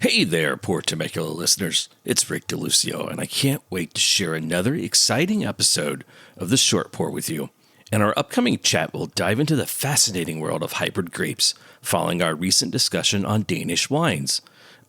Hey there, Poor Temecula listeners. It's Rick DeLucio, and I can't wait to share another exciting episode of The Short Pour with you. In our upcoming chat, we'll dive into the fascinating world of hybrid grapes, following our recent discussion on Danish wines.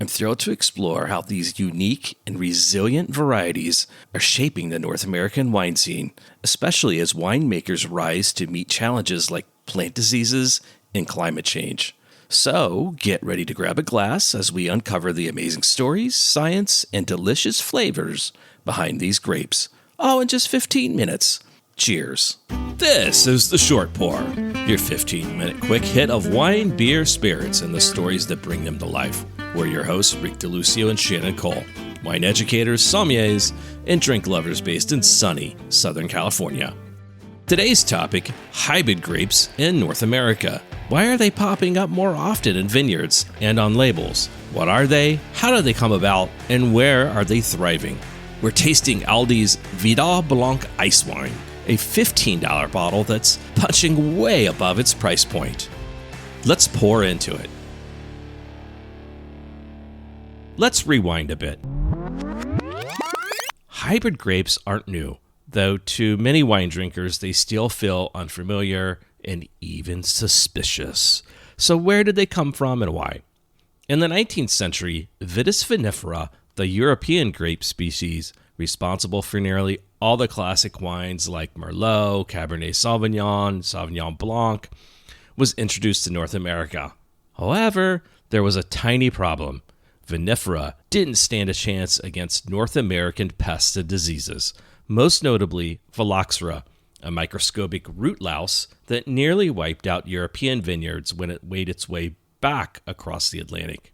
I'm thrilled to explore how these unique and resilient varieties are shaping the North American wine scene, especially as winemakers rise to meet challenges like plant diseases and climate change. So, get ready to grab a glass as we uncover the amazing stories, science, and delicious flavors behind these grapes. All in just 15 minutes. Cheers. This is The Short Pour, your 15-minute quick hit of wine, beer, spirits, and the stories that bring them to life. We're your hosts, Rick DeLucio and Shannon Cole, wine educators, sommeliers, and drink lovers based in sunny Southern California. Today's topic, hybrid grapes in North America. Why are they popping up more often in vineyards and on labels? What are they? How do they come about? And where are they thriving? We're tasting Aldi's Vidal Blanc Icewine, a $15 bottle that's punching way above its price point. Let's pour into it. Let's rewind a bit. Hybrid grapes aren't new, though to many wine drinkers they still feel unfamiliar and even suspicious. So where did they come from and why? In the 19th century, Vitis vinifera, the European grape species responsible for nearly all the classic wines like Merlot, Cabernet Sauvignon, Sauvignon Blanc, was introduced to North America. However, there was a tiny problem. Vinifera didn't stand a chance against North American pests and diseases, most notably phylloxera, a microscopic root louse that nearly wiped out European vineyards when it made its way back across the Atlantic.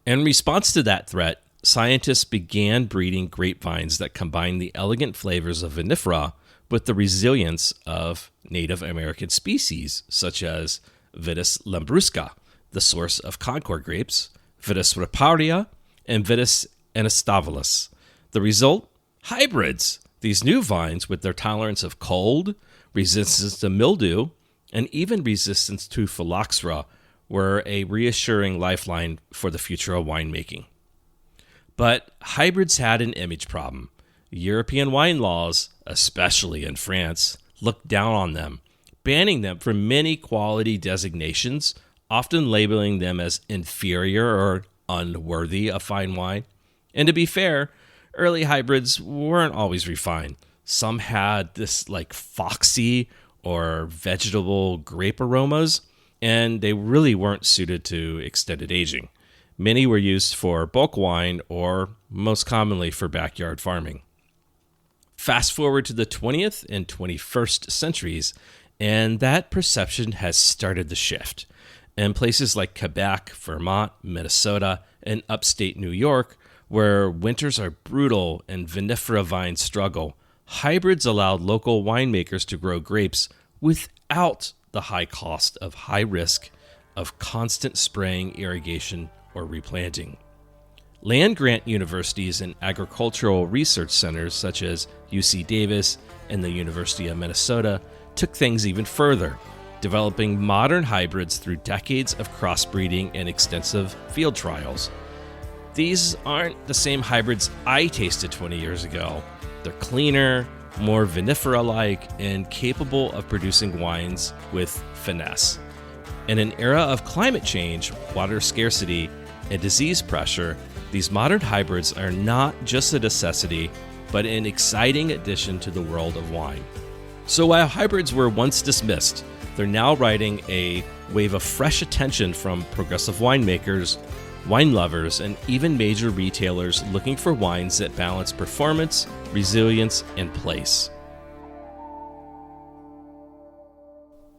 In response to that threat, scientists began breeding grapevines that combined the elegant flavors of vinifera with the resilience of Native American species, such as Vitis lambrusca, the source of Concord grapes, Vitis riparia, and Vitis anastavalis. The result? Hybrids. These new vines, with their tolerance of cold, resistance to mildew, and even resistance to phylloxera, were a reassuring lifeline for the future of winemaking. But hybrids had an image problem. European wine laws, especially in France, looked down on them, banning them from many quality designations, often labeling them as inferior or unworthy of fine wine. And to be fair, early hybrids weren't always refined. Some had this foxy or vegetable grape aromas, and they really weren't suited to extended aging. Many were used for bulk wine or most commonly for backyard farming. Fast forward to the 20th and 21st centuries, and that perception has started to shift. In places like Quebec, Vermont, Minnesota, and upstate New York, where winters are brutal and vinifera vines struggle, hybrids allowed local winemakers to grow grapes without the high cost of high risk of constant spraying, irrigation, or replanting. Land-grant universities and agricultural research centers such as UC Davis and the University of Minnesota took things even further, developing modern hybrids through decades of crossbreeding and extensive field trials. These aren't the same hybrids I tasted 20 years ago. They're cleaner, more vinifera-like, and capable of producing wines with finesse. In an era of climate change, water scarcity, and disease pressure, these modern hybrids are not just a necessity, but an exciting addition to the world of wine. So while hybrids were once dismissed, they're now riding a wave of fresh attention from progressive winemakers, wine lovers, and even major retailers looking for wines that balance performance, resilience, and place.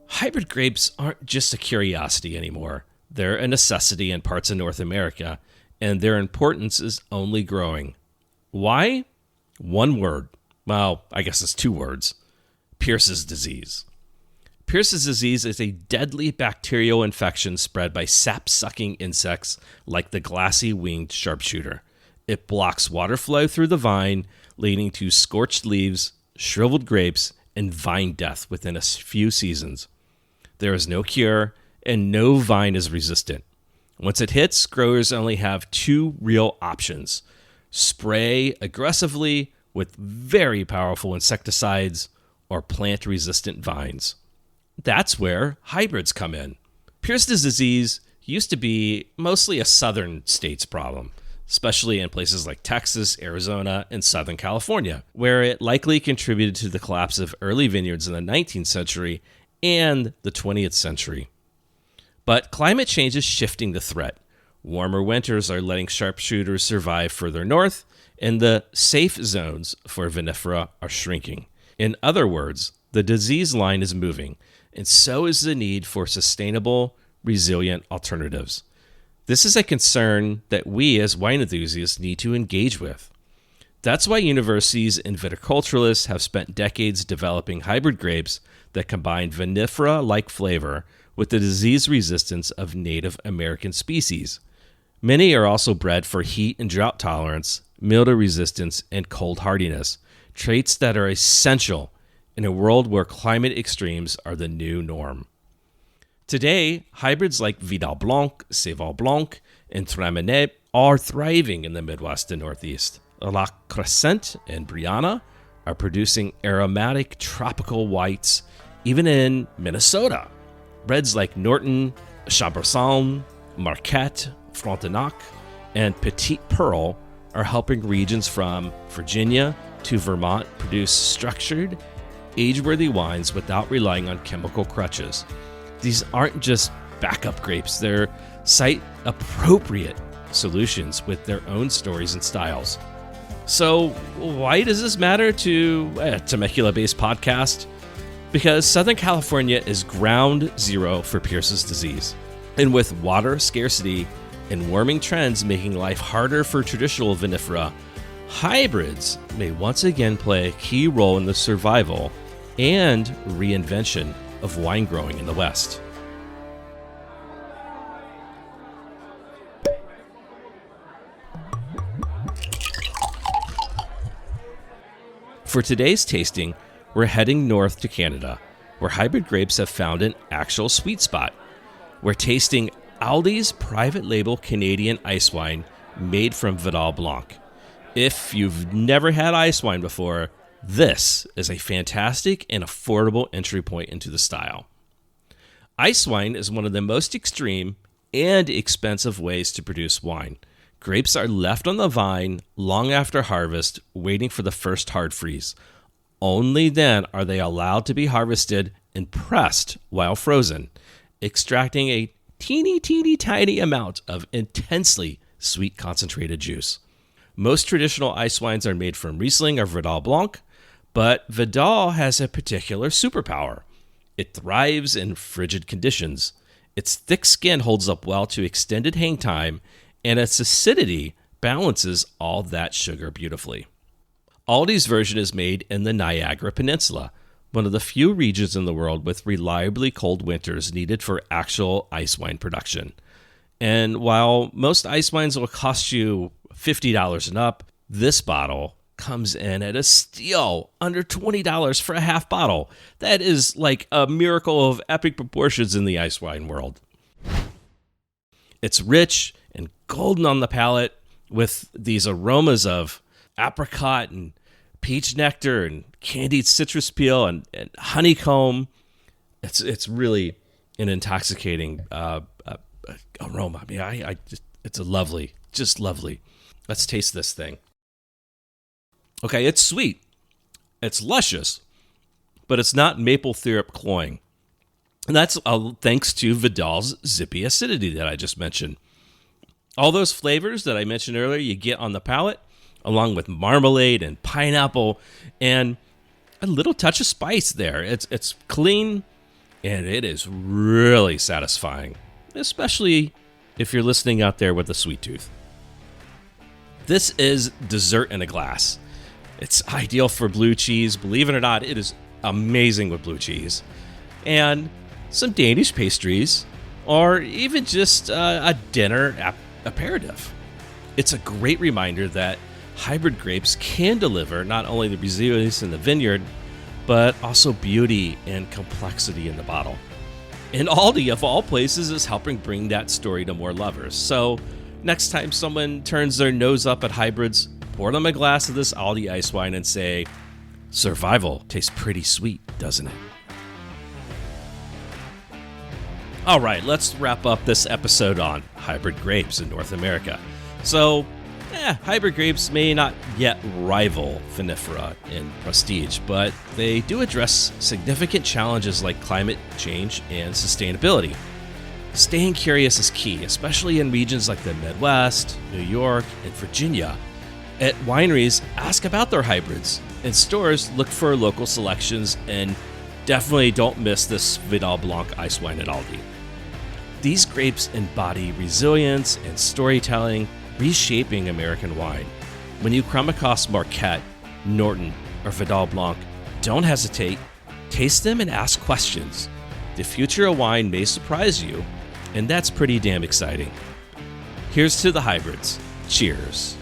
Hybrid grapes aren't just a curiosity anymore. They're a necessity in parts of North America, and their importance is only growing. Why? One word. Well, I guess it's two words. Pierce's disease. Pierce's disease is a deadly bacterial infection spread by sap-sucking insects like the glassy-winged sharpshooter. It blocks water flow through the vine, leading to scorched leaves, shriveled grapes, and vine death within a few seasons. There is no cure, and no vine is resistant. Once it hits, growers only have two real options: spray aggressively with very powerful insecticides or plant-resistant vines. That's where hybrids come in. Pierce's disease used to be mostly a southern states problem, especially in places like Texas, Arizona, and Southern California, where it likely contributed to the collapse of early vineyards in the 19th century and the 20th century. But climate change is shifting the threat. Warmer winters are letting sharpshooters survive further north, and the safe zones for vinifera are shrinking. In other words, the disease line is moving, and so is the need for sustainable, resilient alternatives. This is a concern that we as wine enthusiasts need to engage with. That's why universities and viticulturalists have spent decades developing hybrid grapes that combine vinifera-like flavor with the disease resistance of Native American species. Many are also bred for heat and drought tolerance, mildew resistance, and cold hardiness, traits that are essential in a world where climate extremes are the new norm. Today, hybrids like Vidal Blanc, Cheval Blanc, and Traminet are thriving in the Midwest and Northeast. La Crescent and Brianna are producing aromatic tropical whites even in Minnesota. Reds like Norton, Chambourcin, Marquette, Frontenac, and Petit Pearl are helping regions from Virginia to Vermont produce structured, age-worthy wines without relying on chemical crutches. These aren't just backup grapes, they're site-appropriate solutions with their own stories and styles. So why does this matter to a Temecula-based podcast? Because Southern California is ground zero for Pierce's disease. And with water scarcity and warming trends making life harder for traditional vinifera, hybrids may once again play a key role in the survival and reinvention of wine growing in the West. For today's tasting, we're heading north to Canada, where hybrid grapes have found an actual sweet spot. We're tasting Aldi's private label Canadian Icewine made from Vidal Blanc. If you've never had Icewine before, this is a fantastic and affordable entry point into the style. Icewine is one of the most extreme and expensive ways to produce wine. Grapes are left on the vine long after harvest, waiting for the first hard freeze. Only then are they allowed to be harvested and pressed while frozen, extracting a teeny tiny amount of intensely sweet concentrated juice. Most traditional ice wines are made from Riesling or Vidal Blanc, but Vidal has a particular superpower. It thrives in frigid conditions. Its thick skin holds up well to extended hang time, and its acidity balances all that sugar beautifully. Aldi's version is made in the Niagara Peninsula, one of the few regions in the world with reliably cold winters needed for actual ice wine production. And while most ice wines will cost you $50 and up, this bottle comes in at a steal, under $20 for a half bottle. That is like a miracle of epic proportions in the ice wine world. It's rich and golden on the palate with these aromas of apricot and peach nectar and candied citrus peel and honeycomb. It's really an intoxicating aroma. I mean, it's just lovely. Let's taste this thing. Okay, it's sweet. It's luscious, but it's not maple syrup cloying. And that's thanks to Vidal's zippy acidity that I just mentioned. All those flavors that I mentioned earlier you get on the palate, along with marmalade and pineapple and a little touch of spice there. It's clean and it is really satisfying, especially if you're listening out there with a sweet tooth. This is dessert in a glass. It's ideal for blue cheese. Believe it or not, it is amazing with blue cheese. And some Danish pastries, or even just a dinner aperitif. It's a great reminder that hybrid grapes can deliver not only the resilience in the vineyard, but also beauty and complexity in the bottle. And Aldi, of all places, is helping bring that story to more lovers. So next time someone turns their nose up at hybrids, pour them a glass of this Aldi ice wine and say, "Survival tastes pretty sweet, doesn't it?" All right, let's wrap up this episode on hybrid grapes in North America. So, hybrid grapes may not yet rival vinifera in prestige, but they do address significant challenges like climate change and sustainability. Staying curious is key, especially in regions like the Midwest, New York, and Virginia. At wineries, ask about their hybrids. In stores, look for local selections, and definitely don't miss this Vidal Blanc ice wine at Aldi. These grapes embody resilience and storytelling, reshaping American wine. When you come across Marquette, Norton, or Vidal Blanc, don't hesitate. Taste them and ask questions. The future of wine may surprise you, and that's pretty damn exciting. Here's to the hybrids. Cheers.